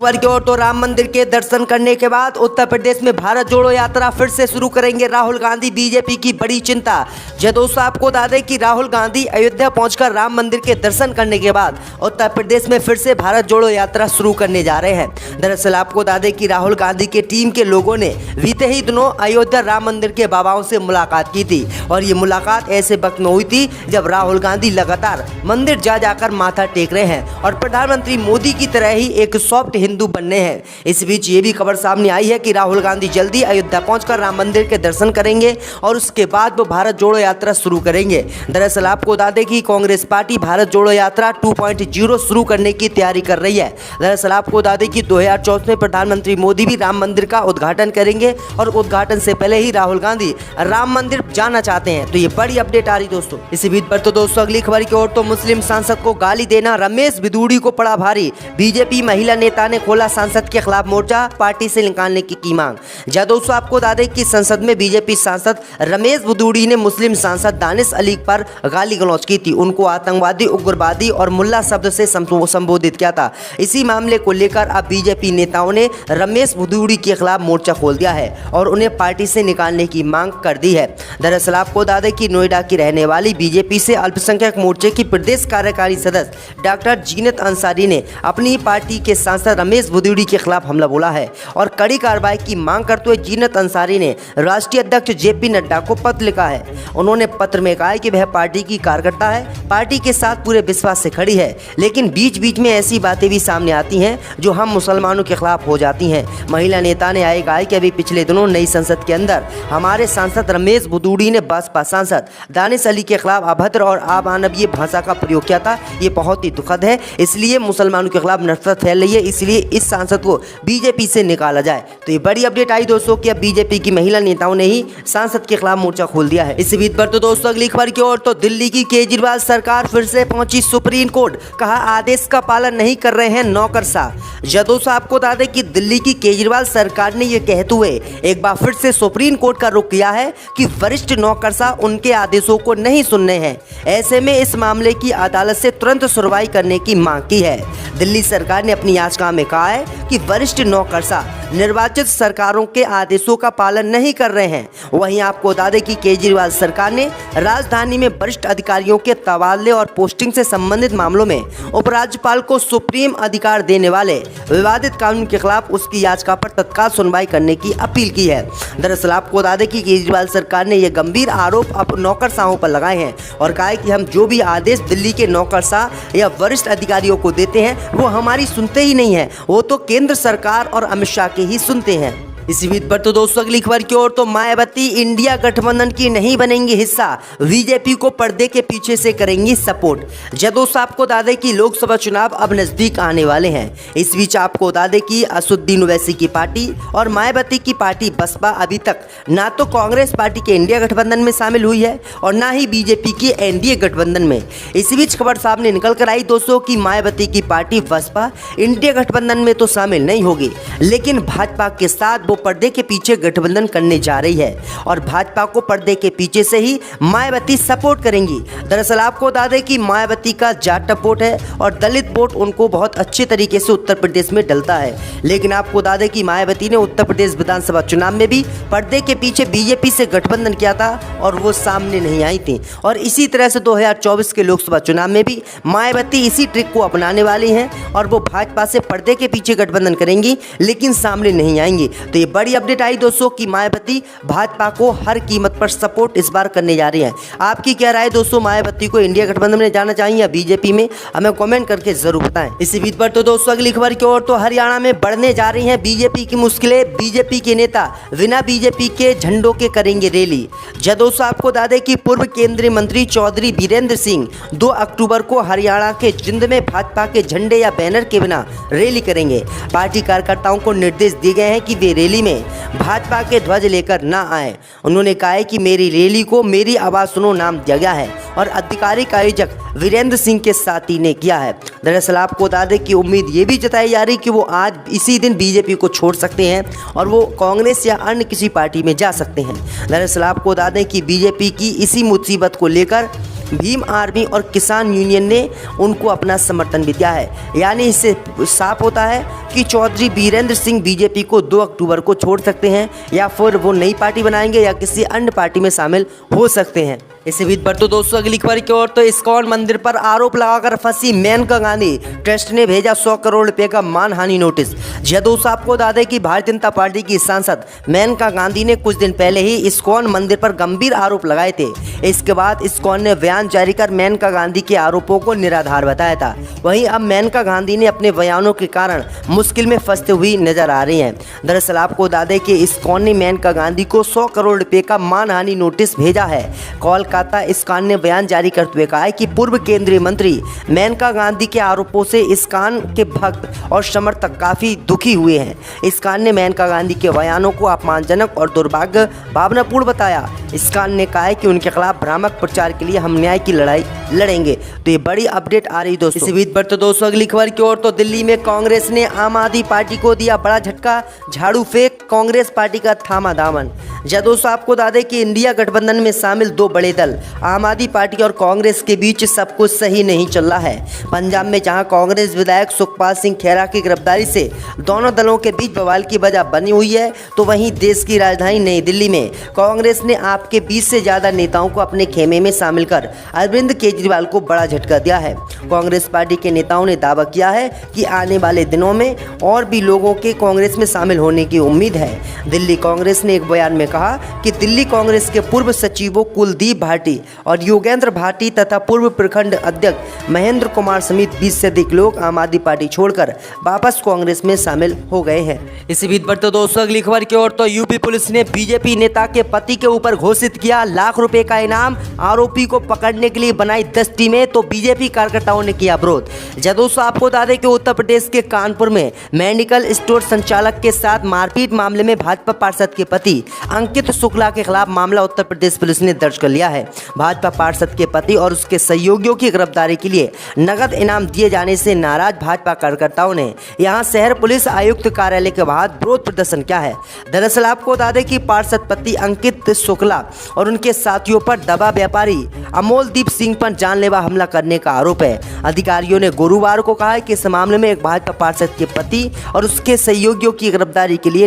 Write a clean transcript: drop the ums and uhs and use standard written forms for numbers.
पर की ओर तो राम मंदिर के दर्शन करने के बाद उत्तर प्रदेश में भारत जोड़ो यात्रा फिर से शुरू करेंगे राहुल गांधी। बीजेपी की बड़ी चिंता। जी दोस्तों, आपको बता दें कि राहुल गांधी अयोध्या पहुंचकर राम मंदिर के दर्शन करने के बाद उत्तर प्रदेश में फिर से भारत जोड़ो यात्रा शुरू करने जा रहे हैं। दरअसल आपको बता दें कि राहुल गांधी के टीम के लोगों ने बीते ही दिनों अयोध्या राम मंदिर के बाबाओं से मुलाकात की थी और ये मुलाकात ऐसे वक्त में हुई थी जब राहुल गांधी लगातार मंदिर जा जाकर माथा टेक रहे हैं और प्रधानमंत्री मोदी की तरह ही एक सॉफ्ट हिंदू बनने हैं। इस बीच ये भी खबर सामने आई है कि राहुल गांधी जल्दी अयोध्या पहुंचकर राम मंदिर के दर्शन करेंगे और उसके बाद वो भारत जोड़ो यात्रा शुरू करेंगे। दरअसल आपको बता दें कि कांग्रेस पार्टी भारत जोड़ो यात्रा 2.0 शुरू करने की तैयारी कर रही है। दरअसल आपको बता दें कि 2024 में प्रधानमंत्री मोदी भी राम मंदिर का उद्घाटन करेंगे और उद्घाटन से पहले ही राहुल गांधी राम मंदिर जाना चाहते हैं। तो ये बड़ी अपडेट आ रही दोस्तों। इसी बीच पर तो दोस्तों अगली खबर की ओर तो मुस्लिम सांसद को गाली देना रमेश बिदूड़ी को पड़ा भारी। बीजेपी महिला नेता ने खोला सांसद के खिलाफ मोर्चा, पार्टी से निकालने की मांग। जहाँ दोस्तों आपको बता दें कि संसद में बीजेपी सांसद रमेश बिदूड़ी ने मुस्लिम सांसद दानिश अली पर गाली गलौज की थी। उनको आतंकवादी, उग्रवादी और मुल्ला शब्द से संबोधित किया था। इसी मामले को लेकर अब बीजेपी नेताओं ने रमेश बिदूड़ी के खिलाफ मोर्चा खोल दिया है और उन्हें पार्टी से निकालने की मांग कर दी है। दरअसल आपको बता दें कि नोएडा की रहने वाली बीजेपी से अल्पसंख्यक मोर्चे की प्रदेश कार्यकारी सदस्य डॉक्टर जीनत अंसारी ने अपनी पार्टी के सांसद रमेश बिदूड़ी के खिलाफ हमला बोला है और कड़ी कार्रवाई की मांग करते हुए जीनत अंसारी ने राष्ट्रीय अध्यक्ष जेपी नड्डा को पत्र लिखा है। उन्होंने पत्र में कहा है कि वह पार्टी की कार्यकर्ता है, पार्टी के साथ पूरे विश्वास से खड़ी है, लेकिन बीच बीच में ऐसी बातें भी सामने आती हैं जो हम मुसलमानों के खिलाफ हो जाती हैं। महिला नेता ने कहा है कि अभी पिछले दिनों नई संसद के अंदर हमारे सांसद रमेश बिदूड़ी ने बसपा सांसद दानिश अली के खिलाफ अभद्र और अमानवीय भाषा का प्रयोग किया था। ये बहुत ही दुखद है, इसलिए मुसलमानों के खिलाफ नफरत फैल रही है, इसलिए इस सांसद को बीजेपी से निकाला जाए। तो ये बड़ी अपडेट आई दोस्तों कि अब बीजेपी की महिला नेताओं ने ही सांसद के खिलाफ मोर्चा खोल दिया है। इसी बीच पर तो दोस्तों अगली खबर की ओर तो दिल्ली की केजरीवाल सरकार फिर से पहुंची सुप्रीम कोर्ट। कहा आदेश का पालन नहीं कर रहे हैं नौकरशाह। दोस्तों आपको बता दें कि दिल्ली की केजरीवाल सरकार ने यह कहते हुए एक बार फिर से सुप्रीम कोर्ट का रुख किया है कि वरिष्ठ नौकरशाह उनके आदेशों को नहीं सुनने हैं। ऐसे में इस मामले की अदालत से तुरंत सुनवाई करने की मांग की है। दिल्ली सरकार ने अपनी याचिका में कहा है कि वरिष्ठ नौकरशाह निर्वाचित सरकारों के आदेशों का पालन नहीं कर रहे हैं। वहीं आपको बता दें कि केजरीवाल सरकार ने राजधानी में वरिष्ठ अधिकारियों के तबादले और पोस्टिंग से संबंधित मामलों में उपराज्यपाल को सुप्रीम अधिकार देने वाले विवादित कानून के खिलाफ उसकी याचिका पर तत्काल सुनवाई करने की अपील की है। दरअसल आपको बता दें कि केजरीवाल सरकार ने यह गंभीर आरोप अब नौकरशाहों पर लगाए हैं और कहा है कि हम जो भी आदेश दिल्ली के नौकरशाह या वरिष्ठ अधिकारियों को देते हैं वो हमारी सुनते ही नहीं है, वो तो केंद्र सरकार और अमित शाह के ही सुनते हैं। इसी बीच पर तो दोस्तों अगली खबर की ओर तो मायावती इंडिया गठबंधन की नहीं बनेंगी हिस्सा, बीजेपी को पर्दे के पीछे से करेंगी सपोर्ट। जब दोस्तों आपको बता दें कि लोकसभा चुनाव अब नजदीक आने वाले हैं। इस बीच आपको बता दें कि असदुद्दीन ओवैसी की पार्टी और मायावती की पार्टी बसपा अभी तक ना तो कांग्रेस पार्टी के इंडिया गठबंधन में शामिल हुई है और ना ही बीजेपी की एनडीए गठबंधन में। इसी बीच खबर सामने निकल कर आई दोस्तों की मायावती की पार्टी बसपा इंडिया गठबंधन में तो शामिल नहीं होगी, लेकिन भाजपा के साथ वो पर्दे के पीछे गठबंधन करने जा रही है और भाजपा को पर्दे के पीछे से ही मायावती सपोर्ट करेंगी। दरअसल आपको बता दें कि मायावती का जाट वोट है और दलित वोट उनको बहुत अच्छे तरीके से उत्तर प्रदेश में डलता है, लेकिन आपको बता दें कि मायावती ने उत्तर प्रदेश विधानसभा चुनाव में भी पर्दे के पीछे बीजेपी से गठबंधन किया था और वो सामने नहीं आई थी और इसी तरह से 2024 के लोकसभा चुनाव में भी मायावती इसी ट्रिक को अपनाने वाली हैं और वो भाजपा से पर्दे के पीछे गठबंधन करेंगी लेकिन सामने नहीं आएंगी। तो ये बड़ी अपडेट आई दोस्तों कि मायावती भाजपा को हर कीमत पर सपोर्ट इस बार करने जा रही है। आपकी क्या राय दोस्तों, मायावती को इंडिया गठबंधन में जाना चाहिए या बीजेपी में, हमें कमेंट करके जरूर बताएं। इसी बीच पर तो दोस्तों अगली खबर की ओर तो हरियाणा में बढ़ने जा रही हैं बीजेपी की मुश्किलें। बीजेपी के नेता बिना बीजेपी के झंडों के करेंगे रैली। जब दोस्तों आपको बता दें कि पूर्व केंद्रीय मंत्री चौधरी बीरेंद्र सिंह 2 अक्टूबर को हरियाणा के जिंद में भाजपा के झंडे या बैनर के बिना रैली करेंगे। पार्टी कार्यकर्ताओं को निर्देश दिए गए हैं कि वे रैली में भाजपा के ध्वज लेकर ना आए। उन्होंने कहा है कि मेरी रैली को मेरी आवाज़ सुनो नाम दिया गया है और आधिकारिक आयोजक वीरेंद्र सिंह के साथी ने किया है। दरअसल आपको बता दें कि उम्मीद ये भी जताई जा रही कि वो आज इसी दिन बीजेपी को छोड़ सकते हैं और वो कांग्रेस या अन्य किसी पार्टी में जा सकते हैं। दरअसल आपको बता दें कि बीजेपी की इसी मुसीबत को लेकर भीम आर्मी और किसान यूनियन ने उनको अपना समर्थन भी दिया है। यानी इससे साफ होता है कि चौधरी बीरेंद्र सिंह बीजेपी को 2 अक्टूबर को छोड़ सकते हैं या फिर वो नई पार्टी बनाएंगे या किसी अन्य पार्टी में शामिल हो सकते हैं। इसी बीच बढ़ते दोस्तों अगली खबर की ओर, तो इस्कॉन मंदिर पर आरोप लगाकर फंसी मेनका गांधी, ट्रस्ट ने भेजा 100 करोड़ रुपए का मानहानि नोटिस। जी दोस्तों, आपको बता दें कि भारतीय जनता पार्टी की सांसद मेनका गांधी ने कुछ दिन पहले ही इस्कॉन मंदिर पर गंभीर आरोप लगाए थे। इसके बाद इस्कॉन ने बयान जारी कर मेनका गांधी के आरोपों को निराधार बताया था। वहीं अब मेनका गांधी ने अपने बयानों के कारण मुश्किल में फंसते हुई नजर आ रही हैं। दरअसल आपको बता दें कि इस्कॉन ने मेनका गांधी को 100 करोड़ रुपए का मानहानि नोटिस भेजा है। कोलकाता इस्कॉन ने बयान जारी करते हुए कहा है कि पूर्व केंद्रीय मंत्री मेनका गांधी के आरोपों से इस्कॉन के भक्त और समर्थक काफी दुखी हुए हैं। इस्कॉन ने मेनका गांधी के बयानों को अपमानजनक और दुर्भाग्य भावनापूर्ण बताया। इस्कॉन ने कहा है कि उनके खिलाफ भ्रामक प्रचार के लिए हम न्याय की लड़ाई लड़ेंगे। तो ये बड़ी अपडेट आ रही दोस्तों। इसी बीच बढ़ते दोस्तों अगली खबर की ओर, तो दिल्ली में कांग्रेस ने आम आदमी पार्टी को दिया बड़ा झटका, झाड़ू फेंक कांग्रेस पार्टी का थामा दामन। जब दोस्तों आपको बता दें कि इंडिया गठबंधन में शामिल 2 बड़े दल आम आदमी पार्टी और कांग्रेस के बीच सब कुछ सही नहीं चल रहा है। पंजाब में जहां कांग्रेस विधायक सुखपाल सिंह खेरा की गिरफ्तारी से दोनों दलों के बीच बवाल की वजह बनी हुई है, तो वहीं देश की राजधानी नई दिल्ली में कांग्रेस ने आपके 20 से ज्यादा नेताओं को अपने खेमे में शामिल कर अरविंद केजरीवाल को बड़ा झटका दिया है। कांग्रेस पार्टी के नेताओं ने दावा किया है कि आने वाले दिनों में और भी लोगों के कांग्रेस में शामिल होने की उम्मीद है। दिल्ली कांग्रेस ने एक बयान में कहा कि दिल्ली कांग्रेस के पूर्व सचिवों कुलदीप भाटी और योगेंद्र भाटी तथा पूर्व प्रखंड अध्यक्ष महेंद्र कुमार समेत 20 से अधिक लोग आम आदमी पार्टी छोड़कर वापस कांग्रेस में शामिल हो गए हैं। इसी बीच बढ़ते दोस्तों अगली खबर की ओर, तो यूपी पुलिस ने बीजेपी नेता के पति के ऊपर घोषित किया लाख रुपए का इनाम। आरोपी को पकड़ने के लिए बनाई 10 टीमें, तो बीजेपी कार्यकर्ताओं ने किया विरोध। जब दोस्तों आपको बता दें कि उत्तर प्रदेश के कानपुर में मेडिकल स्टोर संचालक के साथ मारपीट मामले में भाजपा पार्षद के पति अंकित शुक्ला के खिलाफ मामला उत्तर प्रदेश पुलिस ने दर्ज कर लिया है। भाजपा पार्षद के पति और उसके सहयोगियों की गिरफ्तारी के लिए नगद इनाम दिए जाने से नाराज भाजपा कार्यकर्ताओं ने यहां शहर पुलिस आयुक्त कार्यालय के बाहर विरोध प्रदर्शन किया है। दरअसल आपको बता दें कि पार्षद पति अंकित शुक्ला और उनके साथियों पर दवा व्यापारी अमोलदीप सिंह पर जानलेवा हमला करने का आरोप है। अधिकारियों ने गुरुवार को कहा है कि इस मामले में एक भाजपा पार्षद के पति और उसके सहयोगियों की गिरफ्तारी के लिए